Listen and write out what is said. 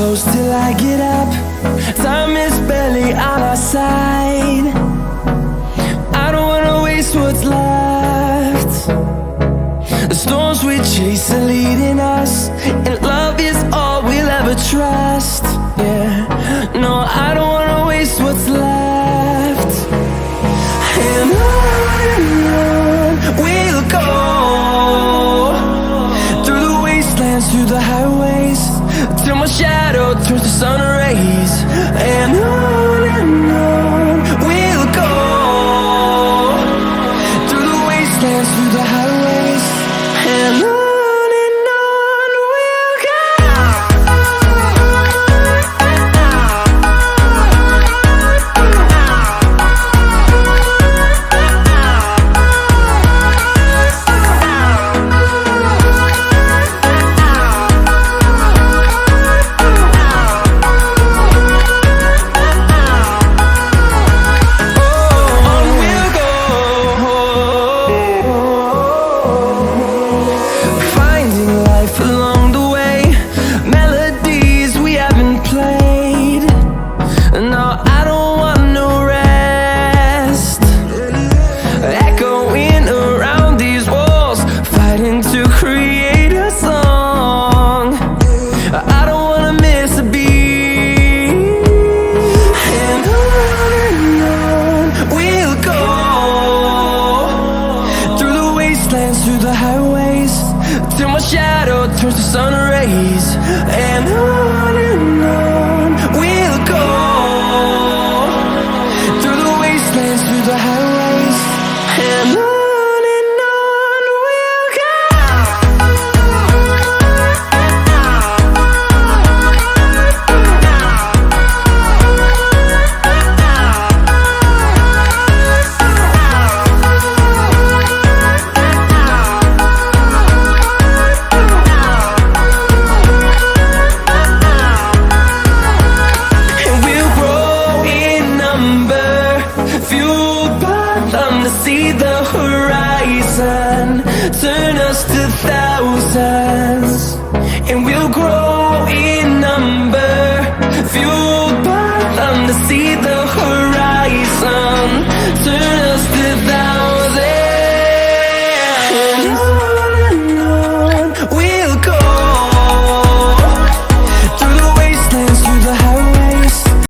close till I get up. Time is barely on our side. I don't wanna waste what's left. The storms we chase are leading us, and love is all we'll ever trust. Yeah, no, I don't wanna waste what's left. And on we'll go, through the wastelands, through the highways, till my shadow turns to sun rays. And on we'll go, through the wastelands, through the highways, and on we'll go. Through the highways, till my shadow turns to sun rays. And on we'll go, through the wastelands, through the highways, and on we'll go. See the horizon, turn us to thousands.